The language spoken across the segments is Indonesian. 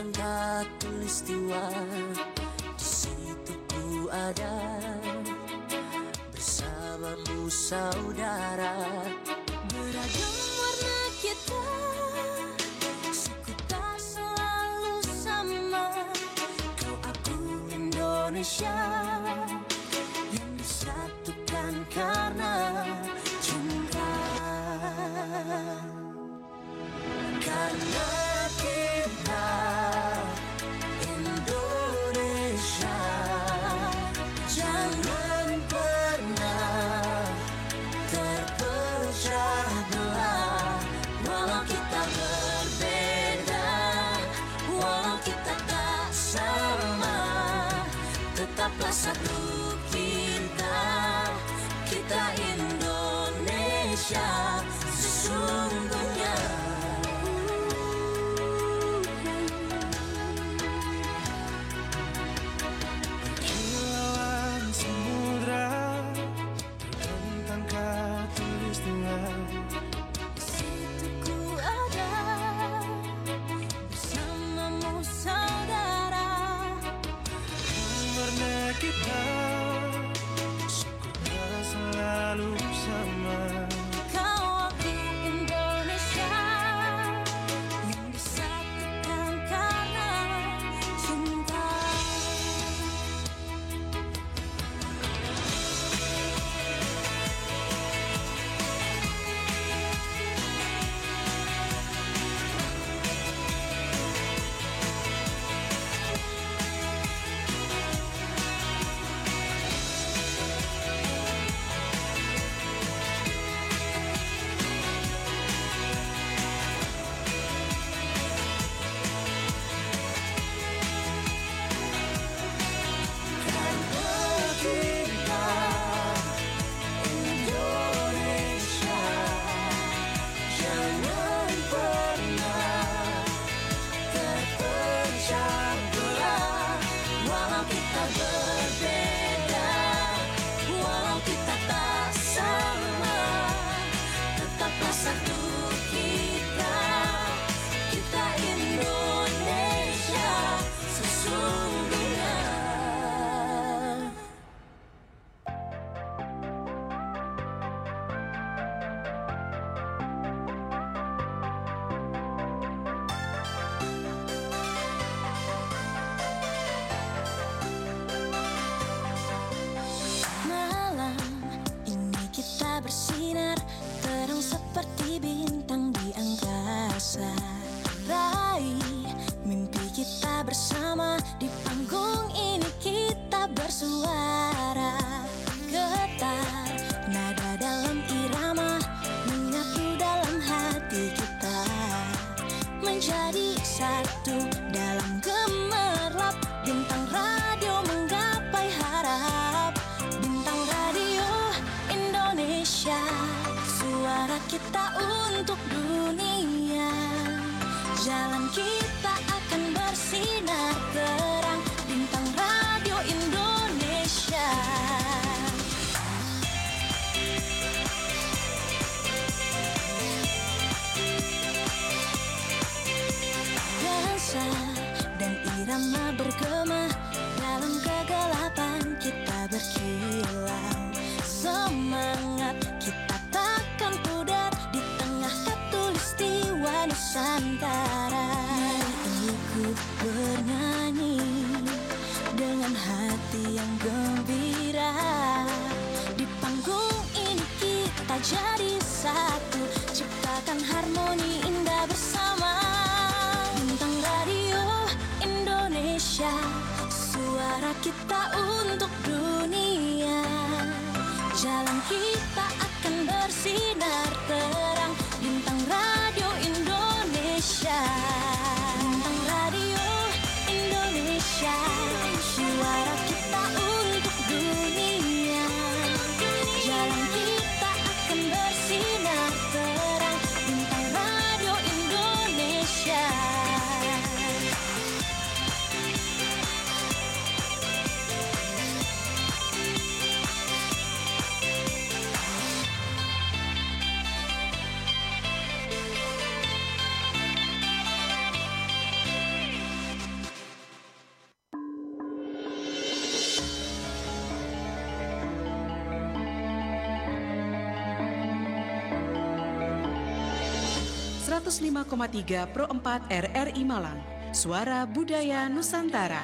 tentang khatulistiwa. Di situ ku ada bersamamu saudara. Beragam warna kita, suku tak selalu sama. Kau aku Indonesia yang disatukan karena cinta. Karena kita Indonesia, jangan pernah terpecah belah. Walau kita berbeda, walau kita tak sama, tetaplah satu kita, kita Indonesia sesungguhnya. Kilauan samudra terbentang khatulistiwa. Di situ ku ada bersamamu saudara. Warna kita, suku tak selalu sama. Kau aku Indonesia yang disatukan karena cinta. Berbeda, walau kita tak sama, tetaplah satu kita, kita Indonesia sesungguhnya. Bersinar terang seperti bintang di angkasa. Raih mimpi kita bersama, di panggung ini kita bersuara. Getar nada dalam irama menyatu dalam hati kita, menjadi satu dalam gemerlap. Bintang radio menggapai harap, bintang radio Indonesia, suara kita untuk dunia. Jalan kita akan bersinar terang, bintang radio Indonesia. Dansa dan irama bergema, dalam kegelapan kita berkilau. Semangat kita takkan pudar di tengah khatulistiwa Nusantara. Mari ikut bernyanyi dengan hati yang gembira. Di panggung ini kita jadi satu, ciptakan harmoni indah bersama. Bintang radio Indonesia, suara kita untuk dunia. Jalan kita akan bersinar terang, bintang radio Indonesia. Bintang radio Indonesia, suara kita untuk dunia. Jalan kita akan bersinar terang, bintang radio Indonesia. 105,3 Pro 4 RRI Malang. Suara Budaya Nusantara.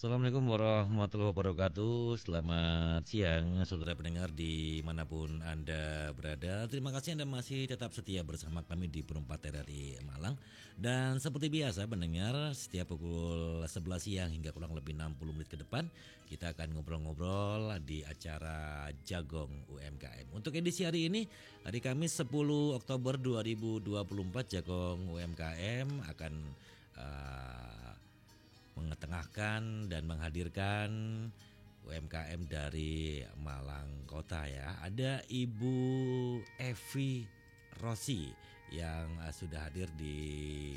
Assalamualaikum warahmatullahi wabarakatuh. Selamat siang saudara pendengar dimanapun Anda berada. Terima kasih Anda masih tetap setia bersama kami di Pro 4 RRI Malang. Dan seperti biasa pendengar, setiap pukul 11 siang hingga kurang lebih 60 menit ke depan kita akan ngobrol-ngobrol di acara Jagong UMKM. Untuk edisi hari ini, hari Kamis 10 Oktober 2024, Jagong UMKM akan mengetengahkan dan menghadirkan UMKM dari Malang Kota ya. Ada Ibu Evi Rosi yang sudah hadir di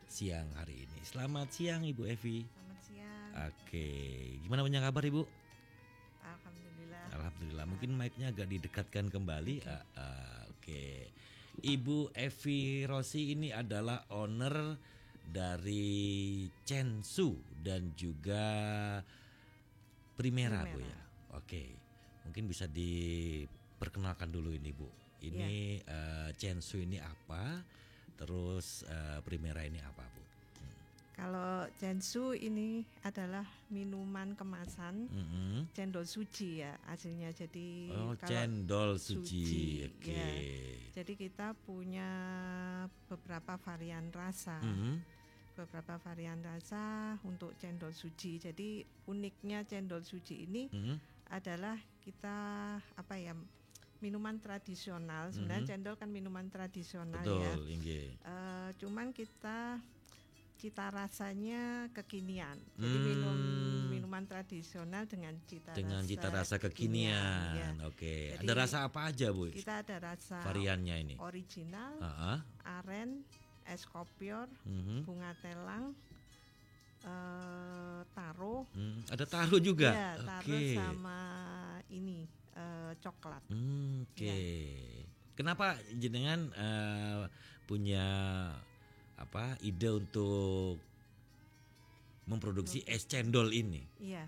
siang hari ini. Selamat siang Ibu Evi. Selamat siang. Oke, gimana punya kabar Ibu? Alhamdulillah. Alhamdulillah. Mungkin mic-nya agak didekatkan kembali. Oke. Ibu Evi Rosi ini adalah owner dari Censu dan juga Primera, Bu ya. Oke. Mungkin bisa diperkenalkan dulu ini Bu. Ini Censu ini apa? Terus Primera ini apa Bu? Kalau Censu ini adalah minuman kemasan cendol suji ya aslinya. Jadi cendol suji. Oke. Ya. Jadi kita punya beberapa varian rasa. Beberapa varian rasa untuk cendol suji. Jadi uniknya cendol suji ini adalah kita minuman tradisional. Sebenarnya cendol kan minuman tradisional. Betul, ya. Cuman kita cita rasanya kekinian. Jadi minuman tradisional dengan cita rasa kekinian. Ya. Oke. Ada rasa apa aja Bu? Kita ada rasa variannya ini. Original, aren, es kopior, bunga telang, taro. Ada taro juga. Ya, taro sama ini coklat. Oke. Ya. Kenapa jenengan punya ide untuk memproduksi es cendol ini? Iya.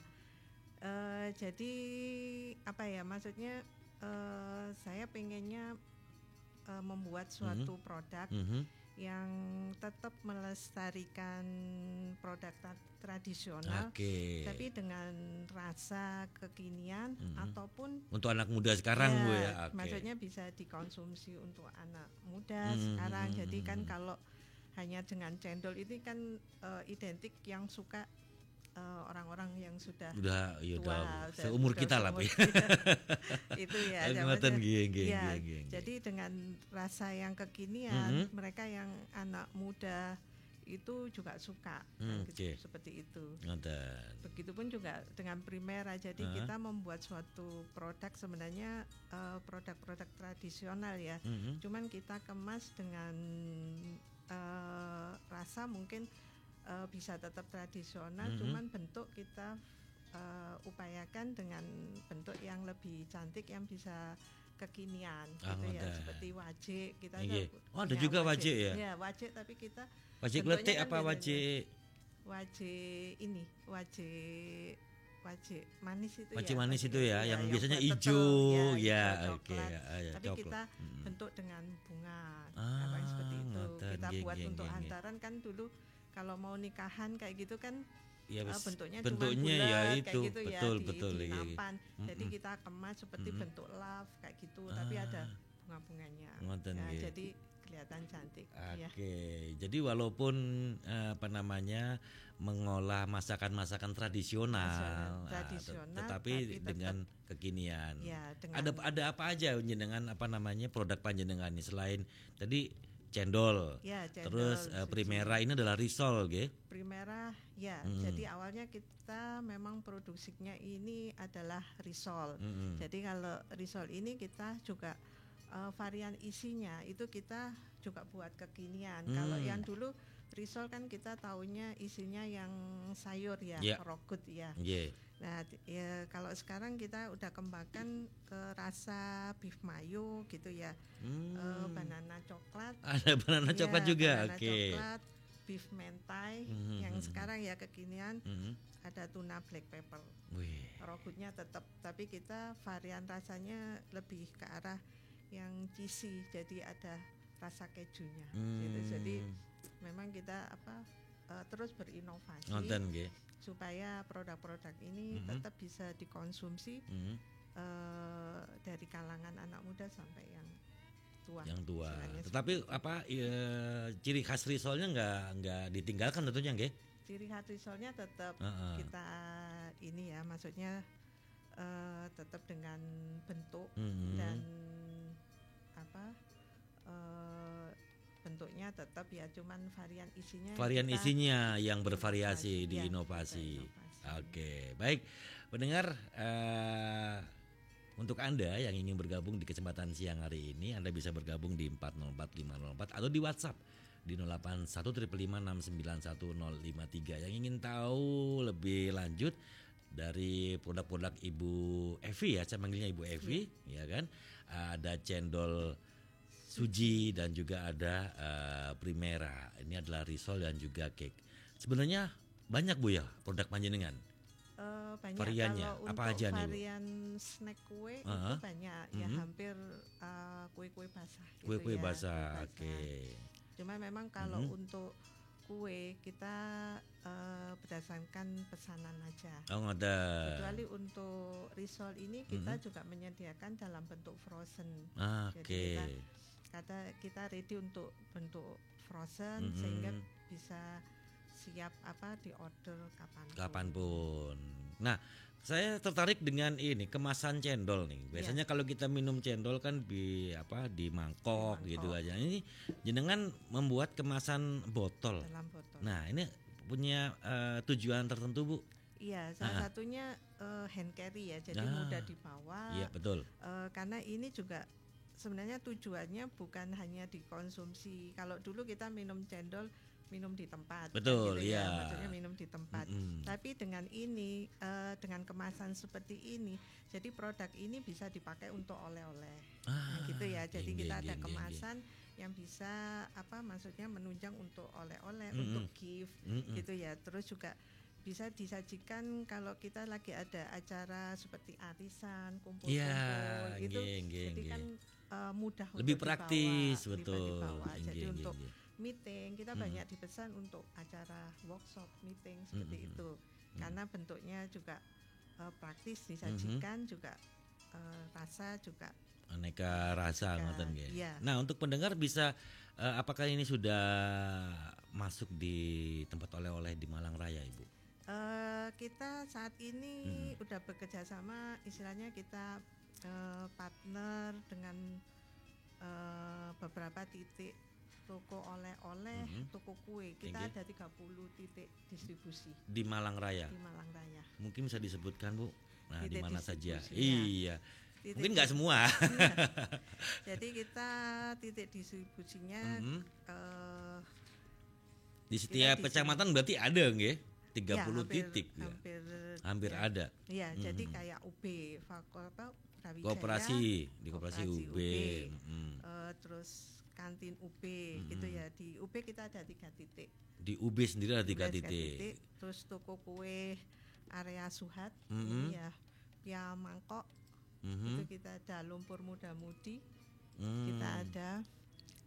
Jadi maksudnya saya pengennya membuat suatu produk yang tetap melestarikan produk tradisional, tapi dengan rasa kekinian ataupun untuk anak muda sekarang Bu ya. Maksudnya bisa dikonsumsi untuk anak muda sekarang. Jadi kan kalau hanya dengan cendol ini kan identik yang suka orang-orang yang sudah tua, seumur kita lah Bu. Itu ya. Jadi dengan rasa yang kekinian, mereka yang anak muda itu juga suka seperti itu. Begitupun juga dengan Primera. Jadi kita membuat suatu produk sebenarnya produk-produk tradisional ya. Cuman kita kemas dengan rasa mungkin bisa tetap tradisional, cuman bentuk kita upayakan dengan bentuk yang lebih cantik yang bisa kekinian gitu ya, seperti wajik kita ada juga wajik ya? Ya wajik, tapi kita wajik letik apa wajik? Wajik ini wajik manis itu wajik manis itu ya, yang biasanya hijau ya, tapi coklat. Kita bentuk dengan bunga seperti itu. Kita buat untuk hantaran kan dulu kalau mau nikahan kayak gitu kan bentuknya cuma bulat itu kayak gitu betul, di nampan. Jadi kita kemas seperti bentuk love kayak gitu, tapi ada bunga-bunganya. Jadi kelihatan cantik. Jadi walaupun mengolah masakan-masakan tradisional, tetapi dengan kekinian. Ya, ada apa aja dengan produk panjenengan ini selain tadi cendol, terus Primera ini adalah risol, Primera, jadi awalnya kita memang produksinya ini adalah risol. Jadi kalau risol ini kita juga varian isinya itu kita juga buat kekinian. Kalau yang dulu risol kan kita taunya isinya yang sayur ya, rogut ya. Nah, ya kalau sekarang kita udah kembangkan ke rasa beef mayo gitu ya, banana coklat. Ada banana coklat juga, banana coklat, beef mentai, yang sekarang ya kekinian ada tuna black pepper. Raw foodnya tetap, tapi kita varian rasanya lebih ke arah yang cheesy, jadi ada rasa kejunya. Gitu. Jadi memang kita terus berinovasi. Supaya produk-produk ini tetap bisa dikonsumsi dari kalangan anak muda sampai yang tua. Yang tua. Tetapi ciri khas risolnya nggak ditinggalkan tentunya, nggih? Ciri khas risolnya tetap kita ini ya, maksudnya tetap dengan bentuk dan bentuknya tetap ya, cuman varian isinya yang bervariasi, diinovasi. Oke, baik pendengar, untuk Anda yang ingin bergabung di kesempatan siang hari ini, Anda bisa bergabung di 404504 atau di WhatsApp di 0815969153. Yang ingin tahu lebih lanjut dari produk-produk Ibu Evi ya, saya manggilnya Ibu Evi, ya kan? Ada cendol Suji dan juga ada Primera. Ini adalah risol dan juga cake. Sebenarnya banyak Bu ya produk panjenengan. Banyak. Variannya kalau apa aja nih? Varian snack kue itu banyak ya, hampir kue-kue basah. Kue-kue basah. Oke. Cuma memang kalau untuk kue kita berdasarkan pesanan aja. Oh, ada. Kecuali untuk risol ini kita juga menyediakan dalam bentuk frozen. Oke. Jadi kita ready untuk bentuk frozen sehingga bisa siap di order kapanpun. Nah, saya tertarik dengan ini kemasan cendol nih. Biasanya kalau kita minum cendol kan di mangkok gitu aja. Ini jenengan membuat kemasan botol. Dalam botol. Nah, ini punya tujuan tertentu, Bu? Iya, salah satunya hand carry ya, jadi mudah dibawa. Iya, betul. Karena ini juga sebenarnya tujuannya bukan hanya dikonsumsi. Kalau dulu kita minum cendol minum di tempat, betul, gitu ya. Maksudnya minum di tempat. Tapi dengan ini, dengan kemasan seperti ini, jadi produk ini bisa dipakai untuk oleh-oleh, gitu ya. Jadi kita ada kemasan yang bisa maksudnya menunjang untuk oleh-oleh, untuk gift, gitu ya. Terus juga bisa disajikan kalau kita lagi ada acara seperti arisan, kumpul-kumpul, gitu. Jadi kan mudah, lebih praktis, dibawa, betul. Jadi untuk meeting kita banyak dipesan untuk acara workshop, meeting seperti itu, karena bentuknya juga praktis, disajikan juga rasa juga aneka rasa ngoten nggih. Nah, untuk pendengar bisa apakah ini sudah masuk di tempat oleh-oleh di Malang Raya, Ibu? Kita saat ini udah bekerja sama, istilahnya kita partner dengan beberapa titik toko oleh-oleh, toko kue. Kita ada 30 titik distribusi di Malang Raya. Di Malang Raya. Mungkin bisa disebutkan, Bu. Nah, di mana saja? Iya. Mungkin nggak semua. Jadi kita titik distribusinya di setiap kecamatan berarti ada nggih? 30 ya, titik. Hampir ya. Ada. Iya, jadi kayak UB, Koperasi, di Koperasi UB. Terus kantin UB gitu ya. Di UB kita ada 3 titik. Di UB sendiri ada 3 titik. Terus toko kue area Suhat, ya Mangkok. Itu kita ada Lumpur Muda Mudi. Kita ada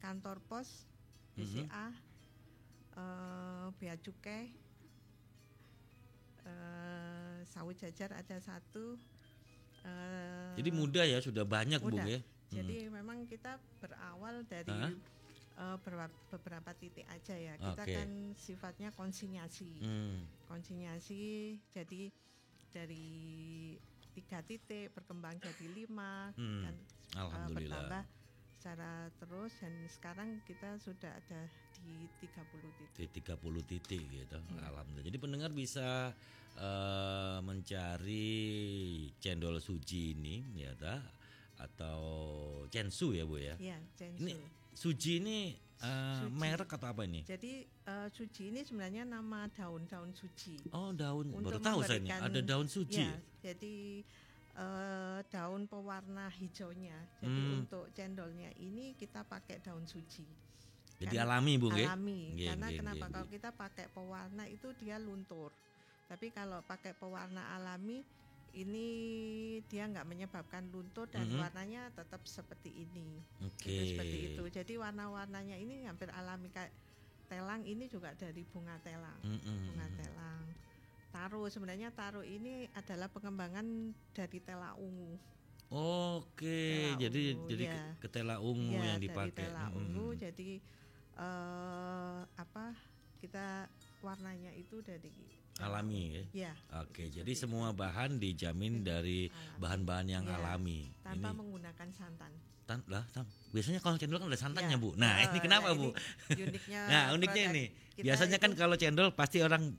kantor pos BCA, Bea Cukai, Sawit Jajar ada 1. Jadi mudah ya, sudah banyak mudah. Bu ya. Jadi memang kita berawal dari beberapa titik aja ya. Kita kan sifatnya konsinyasi. Konsinyasi, jadi dari 3 titik berkembang jadi 5 dan alhamdulillah bertambah secara terus, dan sekarang kita sudah ada di 30 titik. Di 30 titik gitu. Alhamdulillah. Jadi pendengar bisa mencari cendol Suji ini ya atau censu ya Bu ya. Iya, censu. Ini Suji ini merek atau apa ini? Jadi suji ini sebenarnya nama daun-daun suji. Oh, daun. Baru tahu saya ini ada daun suji. Ya, jadi daun pewarna hijaunya. Jadi untuk cendolnya ini kita pakai daun suji. Jadi alami, Bung, ya? Alami. Karena kenapa kalau kita pakai pewarna itu dia luntur. Tapi kalau pakai pewarna alami ini dia nggak menyebabkan luntur dan warnanya tetap seperti ini. Seperti itu. Jadi warna-warnanya ini hampir alami, kayak telang ini juga dari bunga telang. Bunga telang. Taro, sebenarnya taro ini adalah pengembangan dari tela ungu. Oke, jadi ya. ketela ungu yang dipakai. Dari tela ungu, jadi kita warnanya itu dari alami, ya. Oke, jadi itu. semua bahan dijamin dari bahan-bahan yang alami. Tanpa menggunakan santan. Biasanya kalau cendol kan ada santannya, Bu. Nah, ini kenapa, Bu? Uniknya ini. Biasanya kan kalau cendol pasti orang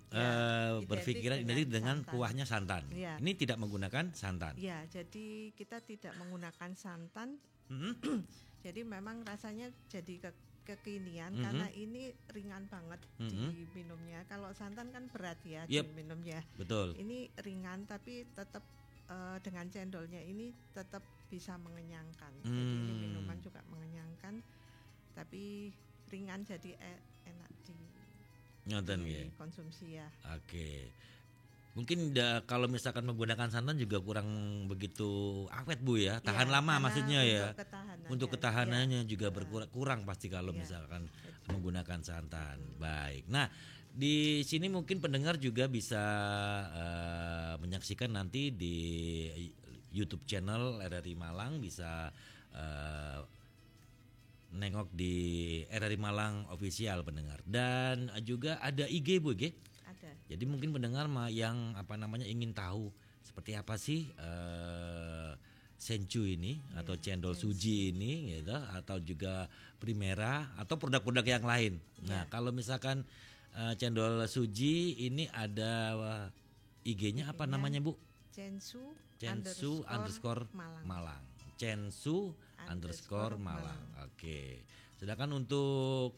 berpikiran identik dengan kuahnya santan. Ya. Ini tidak menggunakan santan. Ya, jadi kita tidak menggunakan santan. Jadi memang rasanya jadi kekinian karena ini ringan banget diminumnya. Kalau santan kan berat ya diminumnya. Betul. Ini ringan tapi tetap dengan cendolnya ini tetap bisa mengenyangkan. Jadi ini minuman juga mengenyangkan, tapi ringan jadi enak konsumsi ya. Oke. Mungkin kalau misalkan menggunakan santan juga kurang begitu awet, Bu, ya. Tahan lama maksudnya ya. Untuk ketahanannya juga berkurang pasti kalau misalkan menggunakan santan. Baik. Nah, di sini mungkin pendengar juga bisa menyaksikan nanti di YouTube channel RRI Malang, bisa nengok di RRI Malang official, pendengar. Dan juga ada IG, Bu, ya? Ada. Jadi mungkin pendengar yang ingin tahu seperti apa sih senchu ini atau cendol suji ini, gitu, atau juga primera atau produk-produk yang lain. Nah, kalau misalkan cendol suji ini ada IG-nya apa namanya, Bu? Censu Malang. Censu Malang. Oke. Sedangkan untuk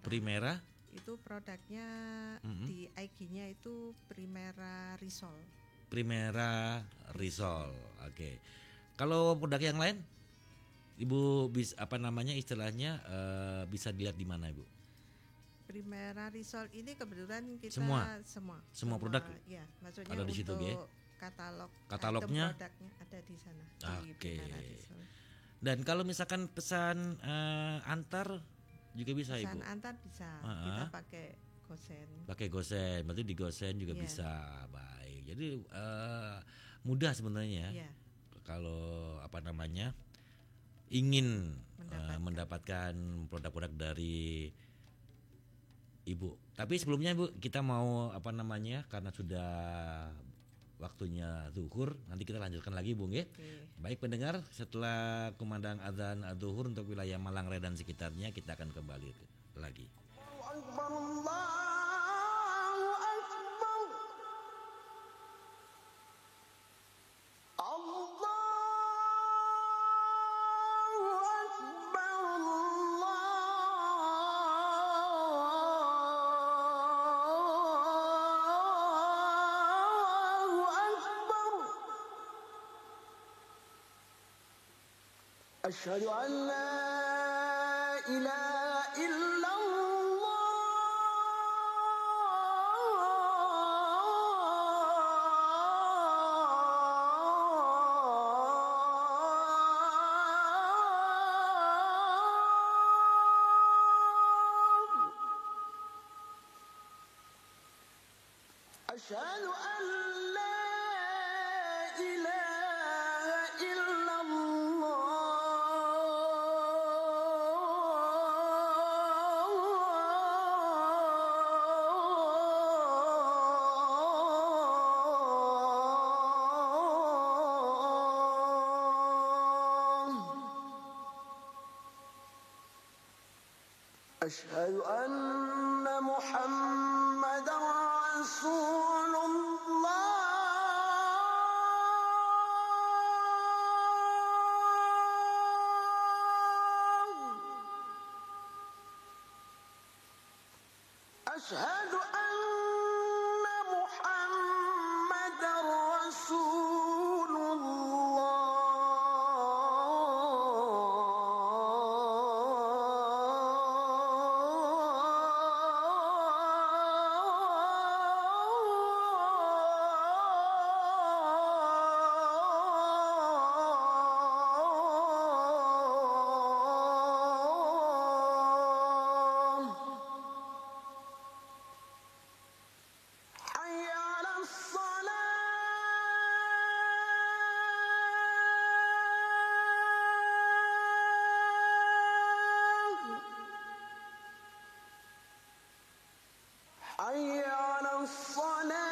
primera itu produknya di IG-nya itu Primera Risol. Oke. Kalau produk yang lain, Ibu istilahnya bisa dilihat di mana, Ibu? Primera Risol ini kebetulan kita semua produk ya, maksudnya ada di situ, ya. Katalognya produknya ada di sana. Oke. Dan kalau misalkan pesan antar juga bisa, Ibu? Pesan antar bisa. Kita pakai gosen. Berarti di gosen juga bisa. Baik. Jadi mudah sebenarnya. Yeah. Kalau ingin mendapatkan produk-produk dari Ibu. Tapi sebelumnya, Bu, kita mau karena sudah waktunya zuhur, nanti kita lanjutkan lagi, Bung, ya. Baik pendengar, setelah kumandang adzan zuhur untuk wilayah Malang Raya dan sekitarnya, kita akan kembali lagi. أشهد أن لا إله إلا الله أشهد أن لا إله إلا أشهد أن محمدا رسول الله أشهد أن محمدًا رسول حي على حي على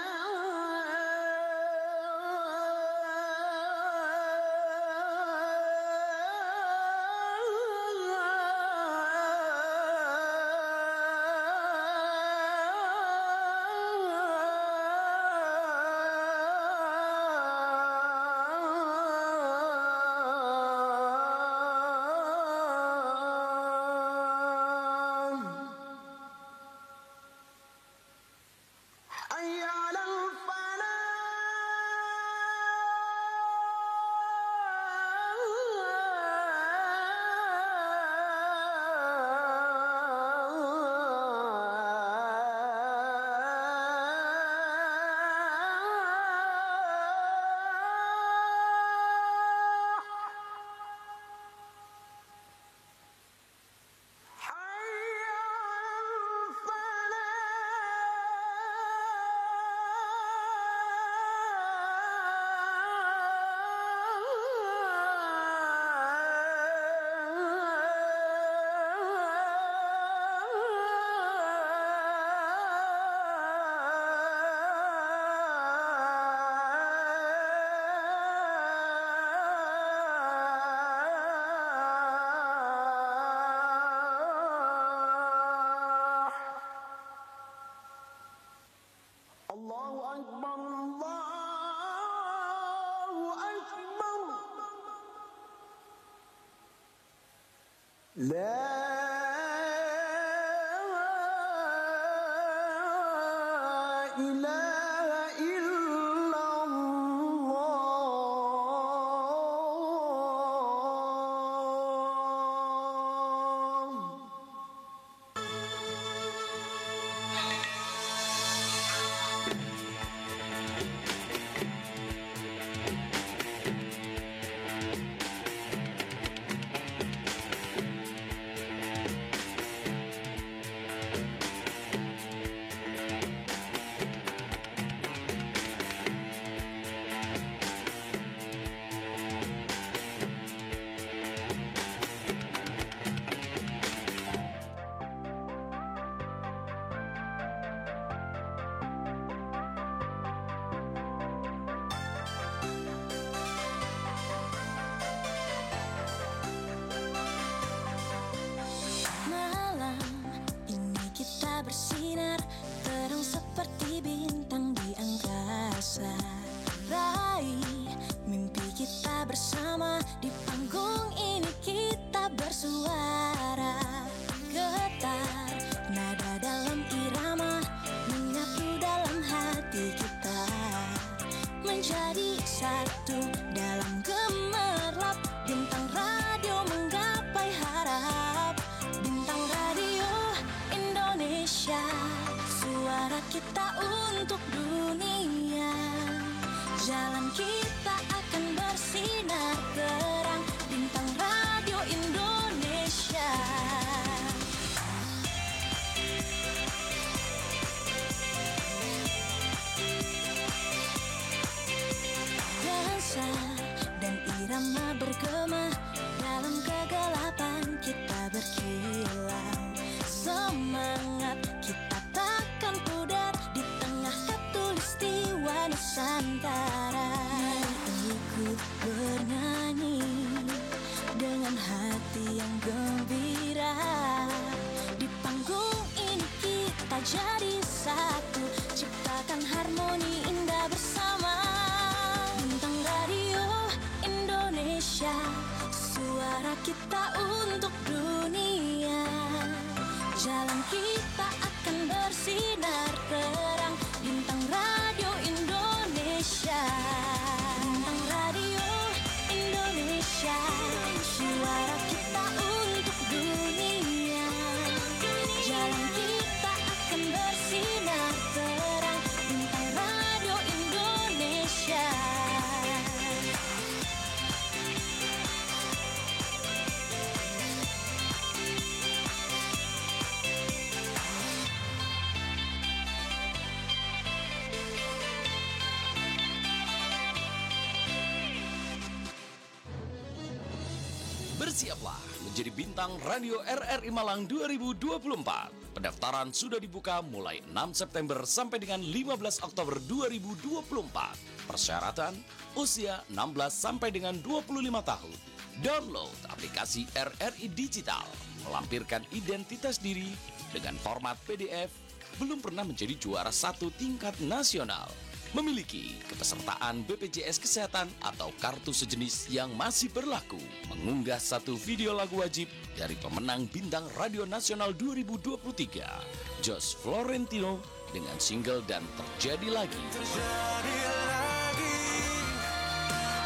Allahu Akbar, Allahu Akbar. La ilaha illallah. Malam ini kita bersinar terang seperti bintang di angkasa. Raih mimpi kita bersama di panggung ini kita bersuara. Getar nada dalam irama menyatu dalam hati kita, menjadi satu dalam gemerlap bintang radio menggapai harap. Bintang Radio Indonesia, suara kita untuk dunia. Jalan kita akan bersinar terang, Bintang Radio Indonesia. Dansa dan irama bergema dalam kegelapan kita berkilau. Semangat kita takkan pudar di tengah khatulistiwa Nusantara. Ikut bernyanyi dengan hati yang gembira. Di panggung ini kita jadi satu, ciptakan harmoni indah bersama. Bintang Radio Indonesia, suara kita untuk dunia. Jalan kita akan bersih Bersiaplah menjadi bintang radio RRI Malang 2024. Pendaftaran sudah dibuka mulai 6 September sampai dengan 15 Oktober 2024. Persyaratan usia 16 sampai dengan 25 tahun. Download aplikasi RRI Digital, melampirkan identitas diri dengan format PDF, belum pernah menjadi juara 1 tingkat nasional, memiliki kepesertaan BPJS Kesehatan atau kartu sejenis yang masih berlaku, mengunggah 1 video lagu wajib dari pemenang Bintang Radio Nasional 2023, Josh Florentino dengan single Dan Terjadi Lagi. Terjadi lagi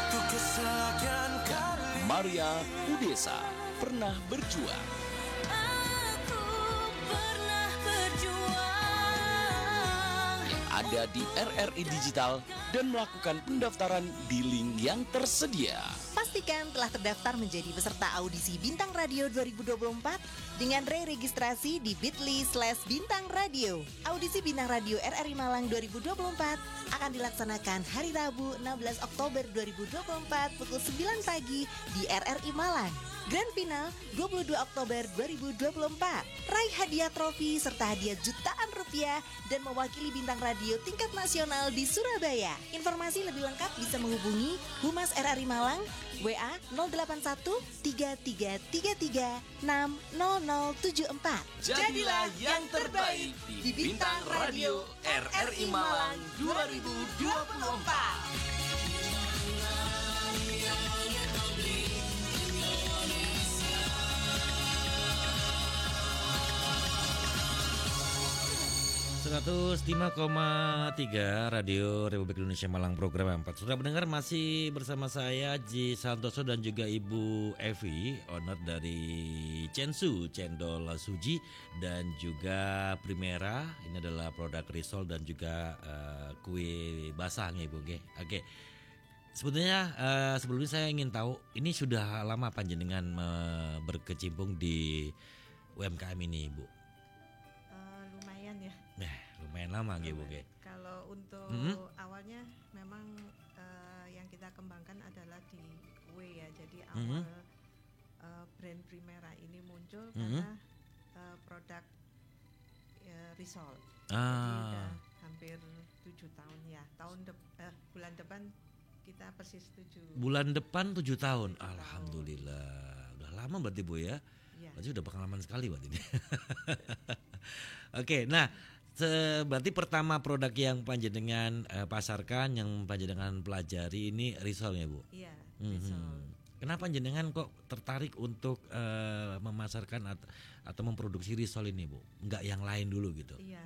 untuk kesekian kali. Maria Udesa, Pernah Berjuang. Aku pernah berjuang. Yang ada di RRI Digital dan melakukan pendaftaran di link yang tersedia. Pastikan telah terdaftar menjadi peserta audisi Bintang Radio 2024 dengan re-registrasi di bit.ly/Bintang Radio. Audisi Bintang Radio RRI Malang 2024 akan dilaksanakan hari Rabu 16 Oktober 2024 pukul 9 pagi di RRI Malang. Grand Final 22 Oktober 2024. Raih hadiah trofi serta hadiah jutaan rupiah dan mewakili Bintang Radio tingkat nasional di Surabaya. Informasi lebih lengkap bisa menghubungi Humas RRI Malang WA 081 3333 60074. Jadilah yang terbaik di Bintang Radio RRI Malang 2024. .3 Radio Republik Indonesia Malang program 4. Sudah mendengar masih bersama saya Ji Santoso dan juga Ibu Evi, owner dari Censu Cendol Suji dan juga Primera. Ini adalah produk risol dan juga kue basahnya Ibu. Oke. Sebetulnya sebelumnya saya ingin tahu ini sudah lama panjenengan berkecimpung di UMKM ini Ibu? Lumayan ya. Lumayan lama gitu. Kalau untuk awalnya memang yang kita kembangkan adalah di kue ya. Jadi awal brand Primera ini muncul karena produk risol. Jadi udah hampir 7 tahun ya. Bulan depan kita persis 7. Bulan depan 7 tahun. Alhamdulillah. Udah lama berarti Bu ya. Berarti udah pengalaman sekali buat ini. Oke, nah berarti pertama produk yang panjenengan pasarkan, yang panjenengan pelajari ini risol ya Bu? Iya, risol. Kenapa panjenengan kok tertarik untuk memasarkan atau memproduksi risol ini Bu? Enggak yang lain dulu gitu? Iya,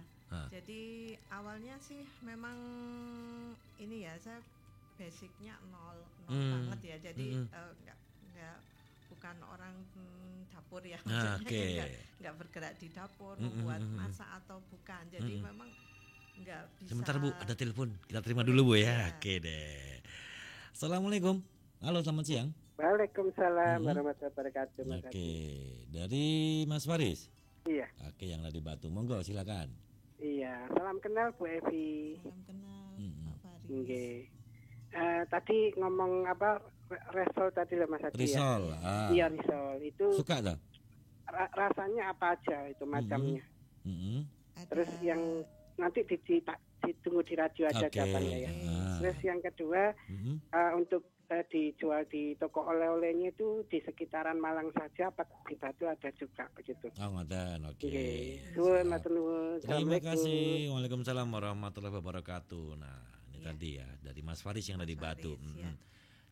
jadi awalnya sih memang ini ya, saya basicnya nol banget ya, jadi enggak bukan orang dapur ya, maksudnya nggak bergerak di dapur membuat masak atau bukan, jadi memang nggak bisa. Sebentar Bu, ada telepon, kita terima dulu Bu ya. Oke deh. Assalamualaikum, halo selamat siang. Waalaikumsalam warahmatullahi wabarakatuh. Oke, dari Mas Faris. Iya. Oke, yang dari Batu, monggo silakan. Iya, salam kenal Bu Evi. Salam kenal Pak Faris. Oke. Tadi ngomong apa? Risol tadi loh Mas Adi. Risol. Iya risol itu. Suka tak? Rasanya apa aja itu macamnya. Terus yang nanti ditunggu di radio aja jawabannya ya. Terus yang kedua untuk dijual di toko oleh-olehnya itu di sekitaran Malang saja, apa di Batu ada juga begitu? Oh ngoten, oke. Terima kasih. Waalaikumsalam warahmatullahi wabarakatuh. Nah ini tadi ya dari Mas Faris yang dari Batu.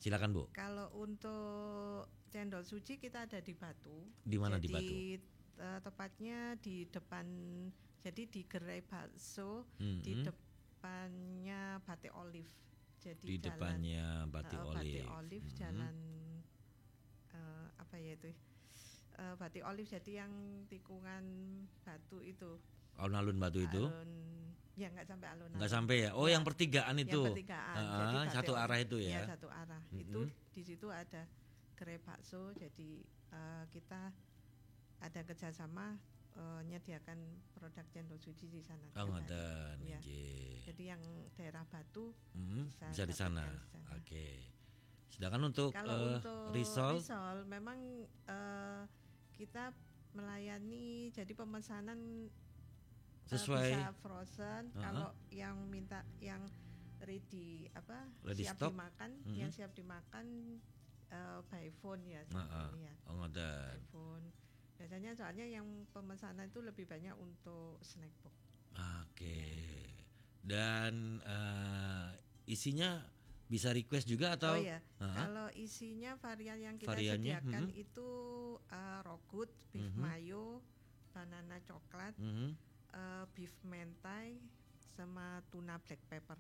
Silakan Bu. Kalau untuk cendol suji kita ada di Batu. Di mana di Batu? Tepatnya di depan, jadi di gerai bakso di depannya Batik Olive. Jadi di depannya Batik Olive. Jalan apa ya itu? Batik Olive, jadi yang tikungan Batu itu. Alun-alun Batu itu? Ya nggak sampai alun-alun. Nggak sampai ya? Oh yang pertigaan itu? Yang pertigaan. Satu arah itu ya? Iya satu arah. Itu di situ ada gerai bakso. Jadi kita ada kerjasama menyediakan produk cendol suji di sana. Ya. Jadi yang daerah Batu bisa di sana. Oke. Sedangkan untuk untuk risol memang kita melayani, jadi pemesanan sesuai bisa frozen. Kalau yang minta yang ready siap stock? dimakan, yang siap dimakan by phone ya. By phone. Biasanya soalnya yang pemesanan itu lebih banyak untuk snack box. Oke. Dan isinya bisa request juga atau? Kalau isinya varian yang kita sediakan itu raw good, beef mayo, banana coklat, beef mentai, sama tuna black pepper.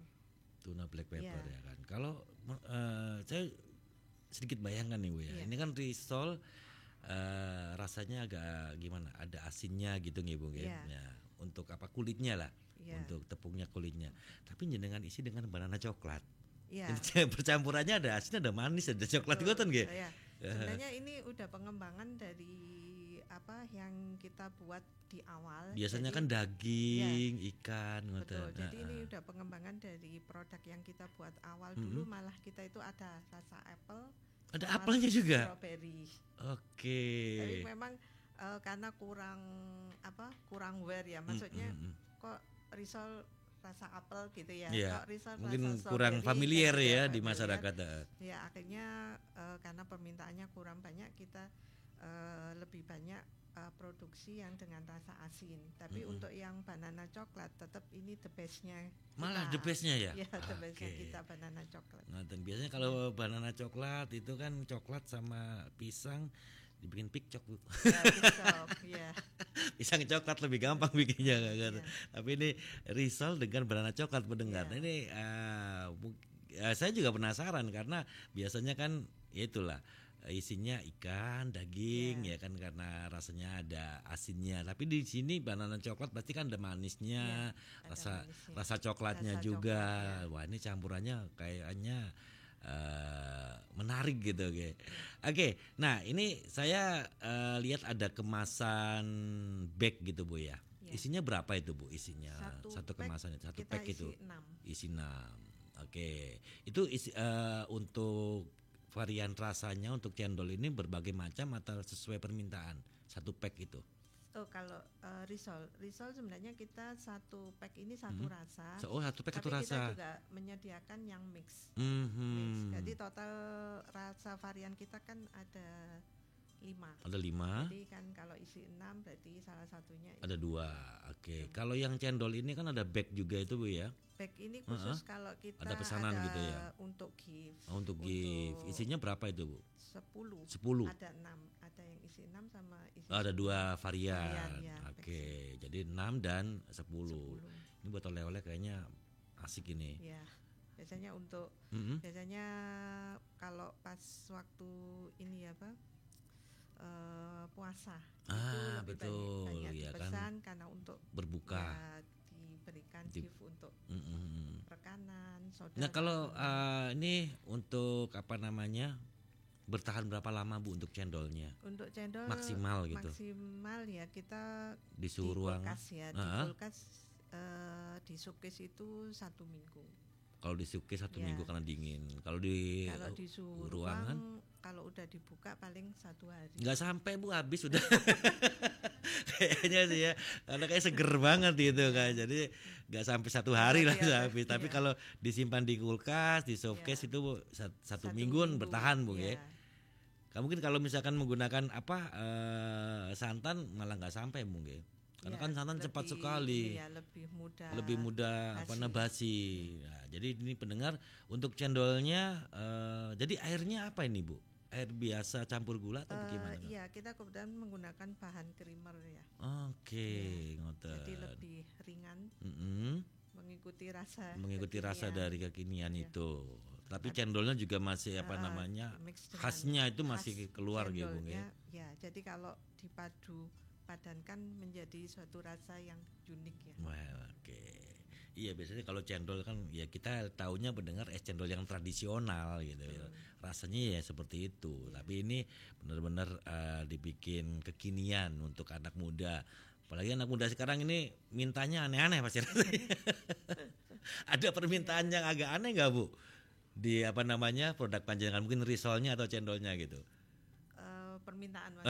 Tuna black pepper ya kan. Kalau saya sedikit bayangkan nih Bu ya. Ini kan risol rasanya agak gimana? Ada asinnya gitu nih Bu ya. Untuk kulitnya lah. Untuk tepungnya kulitnya. Tapi jenengan isi dengan banana coklat. Jadi percampurannya ada asin, ada manis, ada coklat gitu nggih. Sebenarnya ini udah pengembangan dari yang kita buat di awal. Biasanya kan daging, ikan, betul. Jadi ini udah pengembangan dari produk yang kita buat awal. Dulu malah kita itu ada rasa apple. Ada apelnya juga. Strawberry. Oke. Tapi memang karena kurang aware ya. Maksudnya kok risol rasa apel gitu ya. Kok risol mungkin rasa kurang familiar ya di masyarakat. Ya akhirnya karena permintaannya kurang banyak, kita lebih banyak produksi yang dengan rasa asin. Tapi untuk yang banana coklat tetap ini the bestnya. Malah the bestnya ya? Iya, the bestnya kita banana coklat. Nah, dan biasanya kalau banana coklat itu kan coklat sama pisang dibikin pikcok Bu. Pisang coklat lebih gampang bikinnya kan. Tapi ini risol dengan banana coklat pendengar. Nah, ini saya juga penasaran karena biasanya kan ya itulah isinya ikan, daging ya kan, karena rasanya ada asinnya. Tapi di sini banana coklat pasti kan ada manisnya, rasa coklatnya juga. Wah, ini campurannya kayaknya menarik gitu. Oke. Nah, ini saya lihat ada kemasan bag gitu Bu ya. Isinya berapa itu Bu isinya? Satu kemasan itu, satu pack itu. Isi 6. Oke. Itu untuk varian rasanya untuk cendol ini berbagai macam atau sesuai permintaan satu pack itu? Kalau risol sebenarnya kita satu pack ini satu rasa. Satu pack satu tapi rasa. Kita juga menyediakan yang mix. Jadi total rasa varian kita kan ada 5. Ada 5. Jadi kan kalau isi 6 berarti salah satunya ada 2. Oke. Kalau yang cendol ini kan ada bag juga itu Bu ya? Bag ini khusus kalau kita ada pesanan gitu ya? Untuk gift. Untuk gift. Isinya berapa itu Bu? 10. Ada 6. Ada yang isi 6 sama isi ada 2 varian. Ya, Oke. Jadi 6 dan 10. Ini buat oleh-oleh kayaknya asik ini. Ya. Biasanya untuk biasanya kalau pas waktu ini puasa itu lebih banyak ya dipesan kan, karena untuk berbuka diberikan gift untuk rekanan, saudara. Nah kalau ini untuk bertahan berapa lama Bu untuk cendolnya? Untuk cendol maksimal gitu. Maksimal ya kita di suhu ruangan ya, di kulkas di showcase itu 1 minggu. Kalau di showcase 1 minggu karena dingin. Kalau di suhu ruangan kalau udah dibuka paling 1 hari. Nggak sampai Bu, habis sudah. Kayaknya sih ya, karena kayak seger banget gitu kan. Jadi nggak sampai 1 hari lah habis. Tapi kalau disimpan di kulkas, di showcase itu Bu, 1 mingguan bertahan Bu ya. Mungkin kalau misalkan menggunakan santan malah nggak sampai mungkin. Karena kan santan cepat sekali. Lebih mudah basi. Nah, jadi ini pendengar untuk cendolnya jadi airnya apa ini Bu? Air biasa campur gula atau bagaimana? Iya, kita kebetulan menggunakan bahan creamer ya. Oke, ngoten. Jadi lebih ringan. Mengikuti rasa dari kekinian itu. Tapi cendolnya juga masih khasnya itu masih keluar gitu ya. Ya, jadi kalau dipadu padankan menjadi suatu rasa yang unik ya. Oke. Iya, biasanya kalau cendol kan ya kita taunya mendengar es cendol yang tradisional gitu ya. Rasanya ya seperti itu. Tapi ini benar-benar dibikin kekinian untuk anak muda. Apalagi anak muda sekarang ini mintanya aneh-aneh pasti rasanya. Ada permintaan yang agak aneh nggak Bu? di apa namanya produk panjenengan, mungkin risolnya atau cendolnya gitu? Permintaan Mas.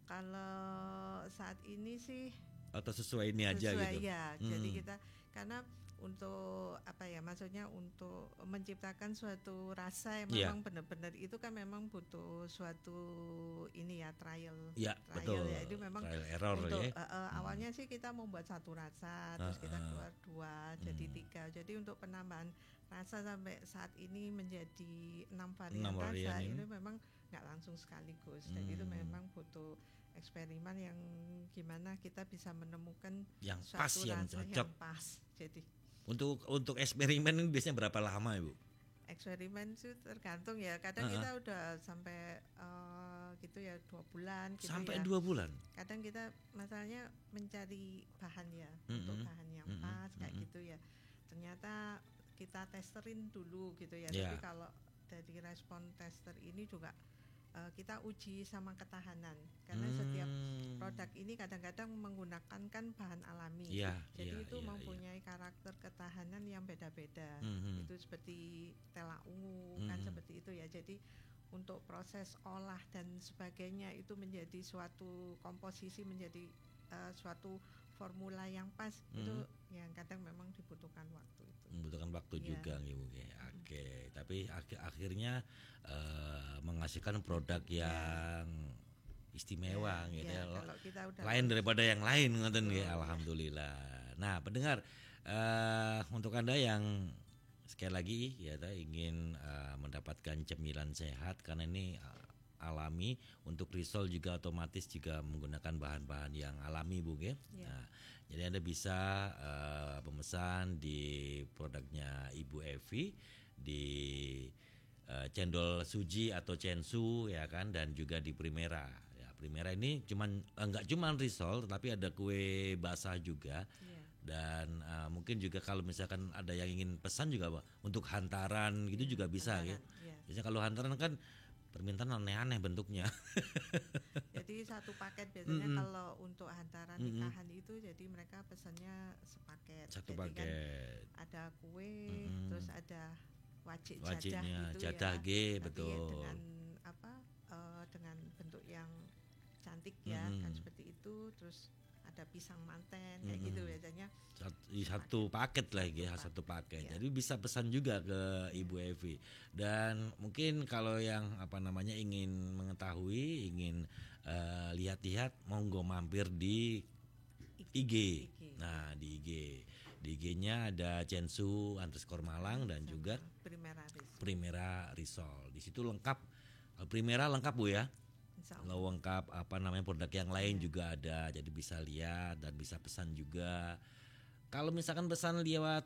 Kalau saat ini sih atau sesuai ini aja gitu. Ya, jadi kita karena untuk apa ya, maksudnya untuk menciptakan suatu rasa yang memang benar-benar itu kan memang butuh suatu ini ya trial betul. Ya itu memang trial error untuk ya. Awalnya sih kita membuat satu rasa, terus kita keluar 2 jadi 3. Jadi untuk penambahan rasa sampai saat ini menjadi 6 varian rasa ini memang nggak langsung sekaligus. Jadi itu memang butuh eksperimen yang gimana kita bisa menemukan yang pas, yang cocok. Yang pas. Jadi untuk eksperimen ini biasanya berapa lama Ibu? Eksperimen itu tergantung ya. Kadang kita udah sampai gitu ya 2 bulan gitu sampai ya. 2 bulan. Kadang kita masalahnya mencari bahan ya, untuk bahan yang pas kayak gitu ya. Ternyata kita testerin dulu gitu ya. Tapi kalau dari respon tester ini juga kita uji sama ketahanan, karena setiap produk ini kadang-kadang menggunakan kan bahan alami, jadi itu mempunyai karakter ketahanan yang beda-beda. Itu seperti tela ungu kan seperti itu ya. Jadi untuk proses olah dan sebagainya itu menjadi suatu komposisi, menjadi suatu formula yang pas, itu yang kadang memang dibutuhkan waktu itu. Membutuhkan waktu juga Ibu. Oke, tapi akhirnya menghasilkan produk yang istimewa gitu ya. Lain daripada yang lain ngoten nggih, alhamdulillah. Nah, pendengar, untuk Anda yang sekali lagi ya ingin mendapatkan cemilan sehat, karena ini alami, untuk risol juga otomatis juga menggunakan bahan-bahan yang alami Bu ya. Nah, jadi Anda bisa pemesan di produknya Ibu Evi di cendol suji atau censu ya kan, dan juga di Primera. Ya, Primera ini enggak cuman risol, tetapi ada kue basah juga. Dan mungkin juga kalau misalkan ada yang ingin pesan juga untuk hantaran gitu juga bisa ya. Biasanya kalau hantaran kan permintaan aneh-aneh bentuknya. Jadi satu paket biasanya kalau untuk hantaran nikahan itu, jadi mereka pesannya sepaket. Satu jadi paket. Kan ada kue, terus ada wajiknya, gitu jadah ya. Betul. Dengan dengan bentuk yang cantik ya, kan seperti itu. Terus ada pisang manten kayak gitu biasanya. Satu paket lah ya, satu paket. Jadi bisa pesan juga ke Ibu Evi. Dan mungkin kalau yang ingin mengetahui, ingin lihat-lihat, monggo mampir di IG. Nah, di IG. Di IG-nya ada censu_Malang dan juga Primera Risol. Di situ lengkap. Primera lengkap Bu ya. Kalau lengkap produk yang lain juga ada, jadi bisa lihat dan bisa pesan juga. Kalau misalkan pesan lewat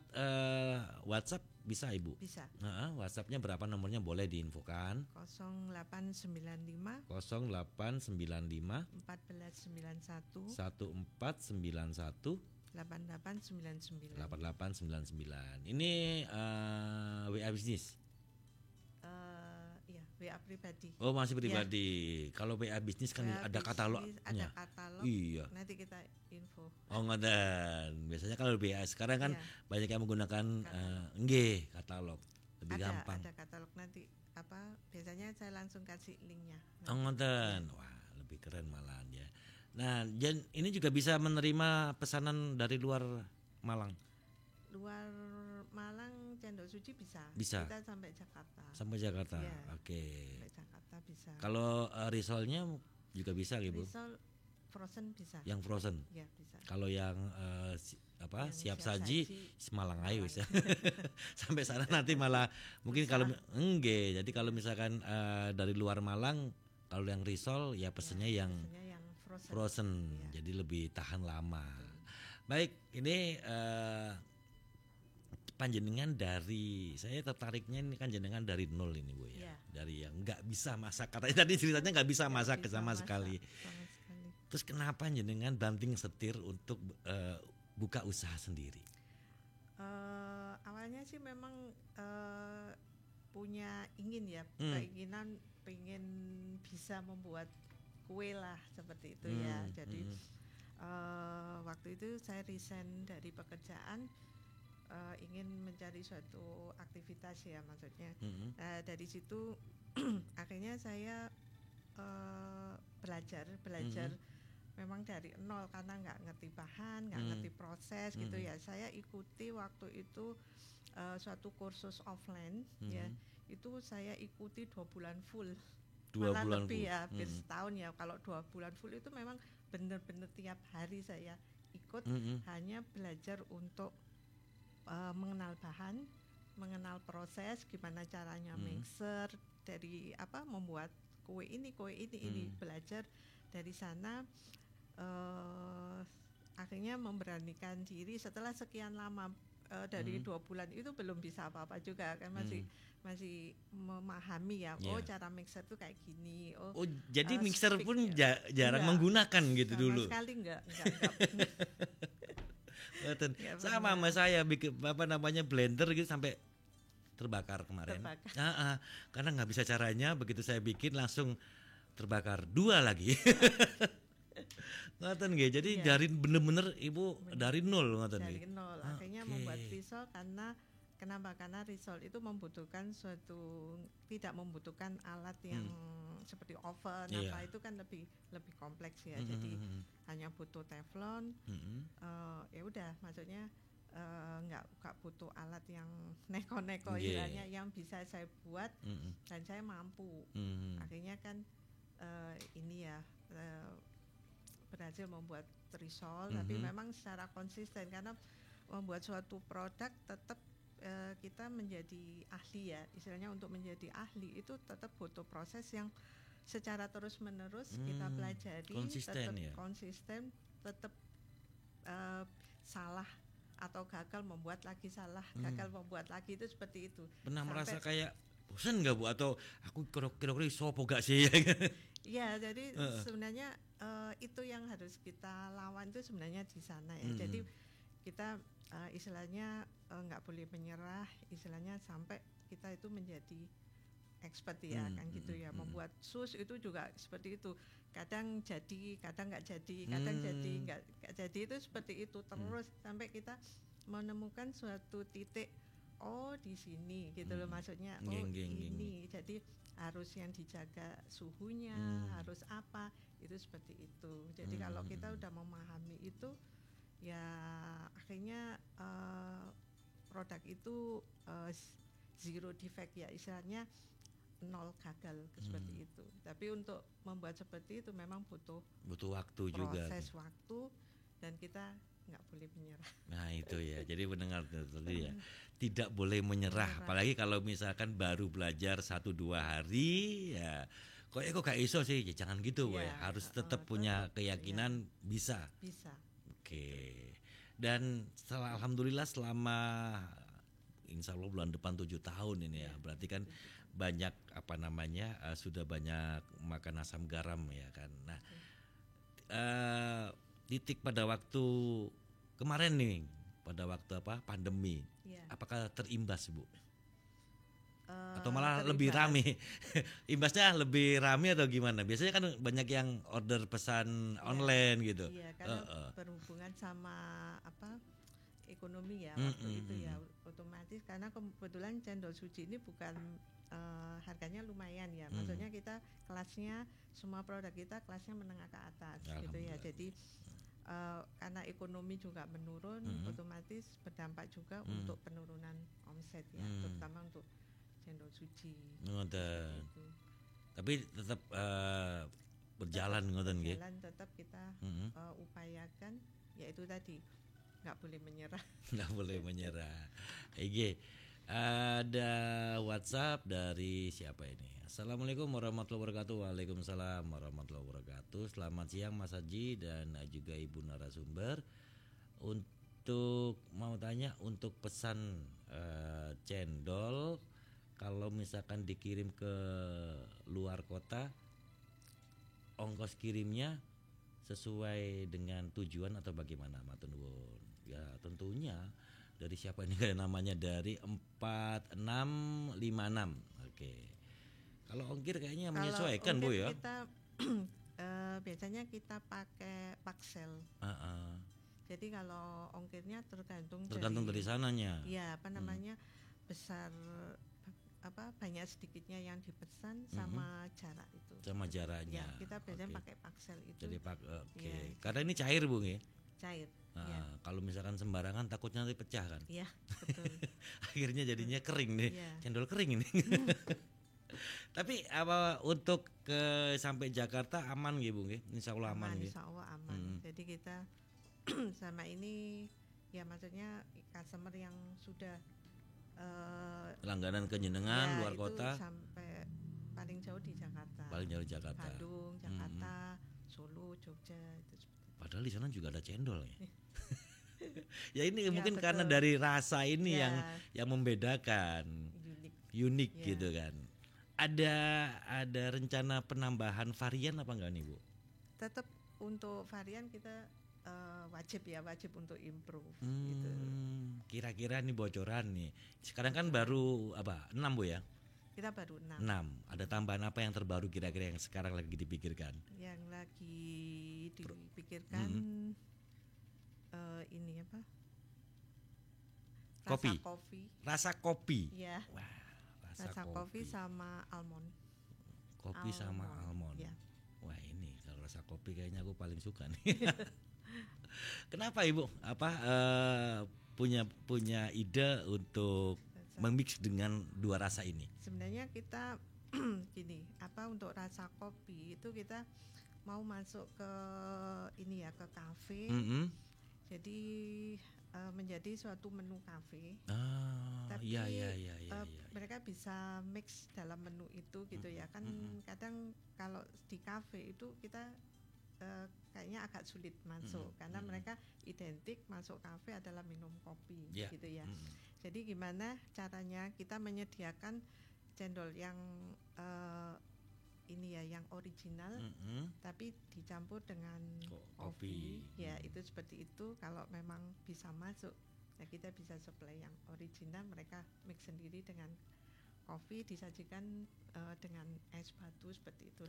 WhatsApp bisa Ibu? Bisa. WhatsAppnya berapa nomornya boleh diinfokan? 0895 1491 8899. Ini WA bisnis. WA pribadi. Oh, masih pribadi. Kalau WA bisnis kan WA ada katalognya. Ada katalog. Iya. Nanti kita info. Oh, ngoten. Biasanya kalau WA sekarang kan banyak yang menggunakan katalog. Lebih gampang. Ada katalog, nanti biasanya saya langsung kasih linknya. Oh, ngoten. Wah, lebih keren malahan ya. Nah, ini juga bisa menerima pesanan dari luar Malang. Luar Malang cendol suji bisa. Kita sampai Jakarta. Sampai Jakarta. Ya, Oke. Sampai Jakarta bisa. Kalau risolnya juga bisa gitu. Risol frozen bisa. Yang frozen. Ya, bisa. Kalau yang siap saji Malang ayo ya. Sampai sana nanti malah mungkin kalau jadi kalau misalkan dari luar Malang, kalau yang risol ya pesennya yang frozen. Ya. Jadi lebih tahan lama. Baik, ini panjenengan dari, saya tertariknya ini kan jenengan dari nol ini Bu ya. Dari yang nggak bisa masak, katanya tadi ceritanya nggak bisa masak sama sekali. Terus kenapa jenengan banting setir untuk buka usaha sendiri? Awalnya sih memang punya keinginan pengen bisa membuat kue lah seperti itu ya. Jadi waktu itu saya resign dari pekerjaan, ingin mencari suatu aktivitas ya maksudnya. Dari situ akhirnya saya belajar memang dari nol karena nggak ngerti bahan, nggak ngerti proses gitu ya. Saya ikuti waktu itu suatu kursus offline ya. Itu saya ikuti 2 bulan full. 2 malah bulan lebih full. ya, hampir setahun ya. Kalau 2 bulan full itu memang benar-benar tiap hari saya ikut, hanya belajar untuk mengenal bahan, mengenal proses, gimana caranya mixer, dari membuat kue ini, belajar dari sana. Akhirnya memberanikan diri setelah sekian lama, dari 2 bulan itu belum bisa apa-apa juga kan, masih memahami ya. Oh, cara mixer tuh kayak gini. Jadi mixer pun jarang menggunakan gitu dulu. Sama sekali enggak. Sama saya bikin blender gitu sampai terbakar kemarin. Karena nggak bisa caranya, begitu saya bikin langsung terbakar 2 lagi. Ngoten nggih. Jadi dari bener-bener Ibu dari nol ngoten nggih. Dari nol. Akhirnya membuat risol karena risol itu tidak membutuhkan alat yang seperti oven itu kan lebih kompleks ya. Jadi hanya butuh teflon. Ya udah, maksudnya nggak butuh alat yang neko-neko istilahnya, yang bisa saya buat dan saya mampu. Akhirnya kan berhasil membuat risol, tapi memang secara konsisten, karena membuat suatu produk tetap kita menjadi ahli ya, istilahnya untuk menjadi ahli itu tetap butuh proses yang secara terus-menerus kita pelajari, konsisten, tetap salah atau gagal membuat lagi salah, gagal membuat lagi, itu seperti itu. Pernah merasa kayak bosan nggak Bu, atau aku kira-kira sopo gak sih? Ya, jadi sebenarnya itu yang harus kita lawan itu sebenarnya di sana ya. Jadi kita istilahnya nggak boleh menyerah, istilahnya sampai kita itu menjadi expert ya, kan gitu ya. Membuat sus itu juga seperti itu. Kadang jadi, kadang nggak jadi, kadang jadi nggak jadi, itu seperti itu terus sampai kita menemukan suatu titik. Oh, di sini gitu loh, maksudnya. Ini jadi harus yang dijaga suhunya, harus apa, itu seperti itu. Jadi kalau kita udah memahami itu, ya akhirnya produk itu zero defect ya, istilahnya nol gagal seperti itu. Tapi untuk membuat seperti itu memang butuh waktu juga, proses waktu, dan kita nggak boleh menyerah. Nah itu ya, jadi mendengar tadi ya, tidak boleh menyerah. Apalagi kalau misalkan baru belajar 1-2 hari ya, kok gak iso sih, ya jangan gitu ya. Harus tetap punya keyakinan bisa. Oke. Dan alhamdulillah selama insya Allah bulan depan 7 tahun ini ya, berarti kan banyak sudah banyak makan asam garam ya kan. Nah titik pada waktu kemarin nih, pada waktu pandemi, apakah terimbas Bu? Atau malah lebih rame? Imbasnya lebih rame atau gimana? Biasanya kan banyak yang order pesan online gitu. Iya, karena berhubungan sama ekonomi ya waktu itu ya, otomatis karena kebetulan cendol suji ini bukan harganya lumayan ya, maksudnya kita kelasnya, semua produk kita kelasnya menengah ke atas gitu ya. Jadi karena ekonomi juga menurun, otomatis berdampak juga untuk penurunan omset ya, terutama untuk cendol suji. Tapi tetap berjalan ngoten nggih. Berjalan tetap kita upayakan, yaitu tadi nggak boleh menyerah. Nggak boleh menyerah. Ada WhatsApp dari siapa ini? Assalamualaikum warahmatullahi wabarakatuh. Waalaikumsalam warahmatullahi wabarakatuh. Selamat siang Mas Haji dan juga Ibu narasumber. Untuk mau tanya, untuk pesan cendol, kalau misalkan dikirim ke luar kota, ongkos kirimnya sesuai dengan tujuan atau bagaimana? Matur nuwun. Ya tentunya. Dari siapa ini kayak namanya, dari 4656. Oke. Kalau ongkir kayaknya menyesuaikan Bu ya. Kita biasanya kita pakai paksel. Jadi kalau ongkirnya tergantung dari sananya. Iya, apa namanya besar banyak sedikitnya yang dipesan sama jarak itu. Sama jaraknya. Ya, kita biasanya pakai paksel itu. Jadi ya. Karena ini cair Bu ya. Cair. Ya. Kalau misalkan sembarangan takutnya nanti pecah kan. Iya, betul. Akhirnya jadinya kering nih. Ya. Cendol kering ini. Tapi untuk sampai Jakarta aman gitu Bu? Insya Allah aman. Insya Allah aman. Jadi kita sama ini ya maksudnya customer yang sudah langganan ke Jenengan luar kota sampai paling jauh di Jakarta. Paling jauh di Jakarta. Bandung, Jakarta, Solo, Jogja itu. Padahal di sana juga ada cendol ya. Ya ini mungkin betul. Karena dari rasa ini yang membedakan. Unik gitu kan. Ada rencana penambahan varian apa enggak nih Bu? Tetap untuk varian kita wajib untuk improve gitu. Kira-kira nih bocoran nih. Sekarang kan baru 6 Bu ya? Kita baru 6. Ada tambahan apa yang terbaru kira-kira yang sekarang lagi dipikirkan? Yang lagi dipikirkan ini apa? Rasa kopi. Ya. Wah, rasa kopi sama almond. Kopi sama almond. Ya. Wah, ini kalau rasa kopi kayaknya aku paling suka nih. Kenapa Ibu? Punya ide untuk memix dengan dua rasa ini? Sebenarnya kita gini, untuk rasa kopi itu kita mau masuk ke ke kafe. Jadi menjadi suatu menu kafe. Tapi mereka bisa mix dalam menu itu gitu ya kan. Kadang kalau di kafe itu kita kayaknya agak sulit masuk karena mereka identik masuk kafe adalah minum kopi gitu ya. Jadi gimana caranya kita menyediakan cendol yang yang original tapi dicampur dengan kopi. Ya itu seperti itu. Kalau memang bisa masuk ya kita bisa supply yang original, mereka mix sendiri dengan kopi, disajikan dengan es batu seperti itu.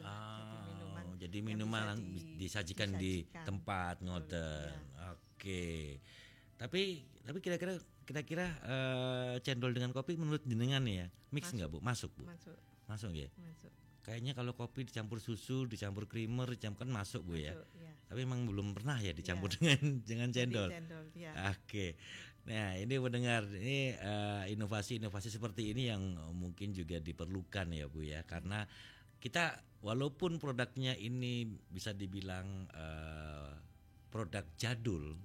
Jadi minuman disajikan di tempat ngoten. Ya. Oke. Tapi kira-kira cendol dengan kopi menurut jenengan ya mix nggak Bu? Masuk Bu? Masuk ya. Kayaknya kalau kopi dicampur susu, dicampur creamer, kan masuk Bu ya. Tapi memang belum pernah ya dicampur dengan cendol. Oke. Nah ini mendengar ini inovasi-inovasi seperti ini yang mungkin juga diperlukan ya Bu ya, karena kita walaupun produknya ini bisa dibilang produk jadul,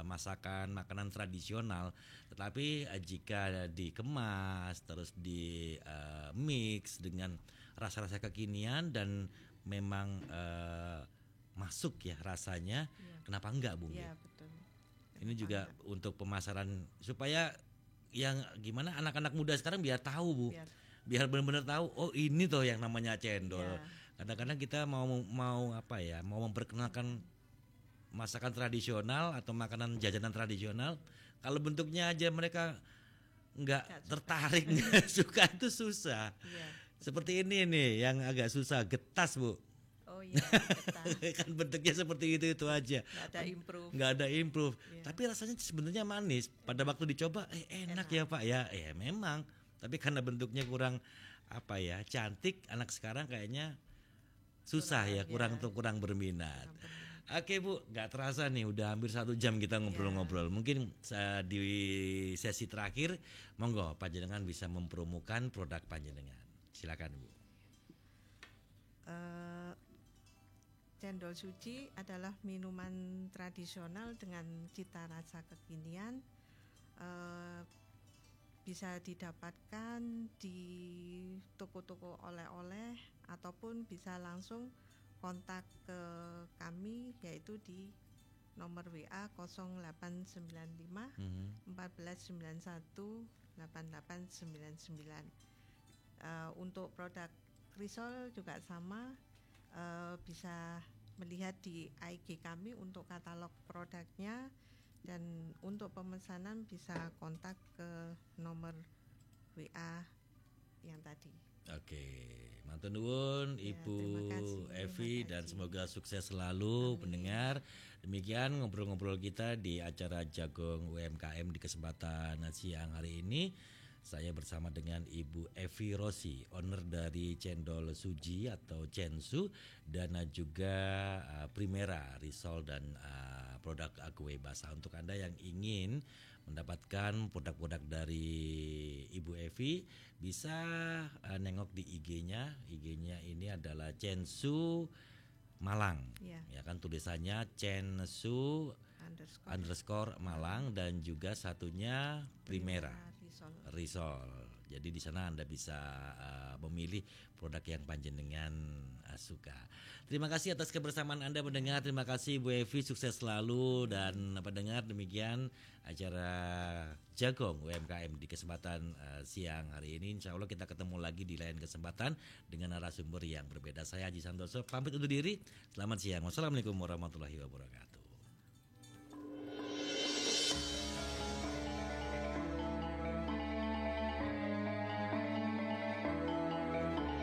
masakan makanan tradisional, tetapi jika dikemas terus di mix dengan rasa-rasa kekinian dan memang masuk ya rasanya, kenapa enggak Bu? Iya betul. Ini juga untuk pemasaran supaya yang gimana anak-anak muda sekarang biar tahu Bu, biar benar-benar tahu oh ini toh yang namanya cendol. Kadang-kadang kita mau memperkenalkan masakan tradisional atau makanan jajanan tradisional, kalau bentuknya aja mereka nggak tertarik, nggak suka itu susah. Seperti ini nih yang agak susah, getas Bu. Oh iya, kan bentuknya seperti itu aja. Nggak ada improve. Tapi rasanya sebenarnya manis. Pada waktu dicoba, enak ya Pak ya. Memang. Tapi karena bentuknya kurang cantik, anak sekarang kayaknya susah kurang berminat. Oke Bu, nggak terasa nih udah hampir 1 jam kita ngobrol-ngobrol. Mungkin di sesi terakhir, monggo panjenengan bisa mempromokan produk panjenengan. Silakan Bu. Cendol suci adalah minuman tradisional dengan cita rasa kekinian. Bisa didapatkan di toko-toko oleh-oleh ataupun bisa langsung kontak ke kami yaitu di nomor WA 0895 1491 8899. Untuk produk Crisol juga sama, bisa melihat di IG kami untuk katalog produknya, dan untuk pemesanan bisa kontak ke nomor WA yang tadi. Oke, matur nuwun Ibu Evi dan semoga sukses selalu pendengar. Demikian ngobrol-ngobrol kita di acara Jagong UMKM di kesempatan siang hari ini. Saya bersama dengan Ibu Evi Rosi, owner dari Cendol Suji atau Censu, dan juga Primera Risol dan produk kue basah. Untuk Anda yang ingin mendapatkan produk-produk dari Ibu Evi, bisa nengok di IG-nya. IG-nya ini adalah Censu Malang, ya kan tulisannya Censu _ Malang, dan juga satunya Primera Risol. Jadi di sana Anda bisa memilih produk yang panjenengan suka. Terima kasih atas kebersamaan Anda mendengar. Terima kasih Bu Evi, sukses selalu. Dan pendengar, demikian acara Jagong UMKM di kesempatan siang hari ini. Insya Allah kita ketemu lagi di lain kesempatan dengan narasumber yang berbeda. Saya Haji Santoso pamit undur diri. Selamat siang. Wassalamualaikum warahmatullahi wabarakatuh.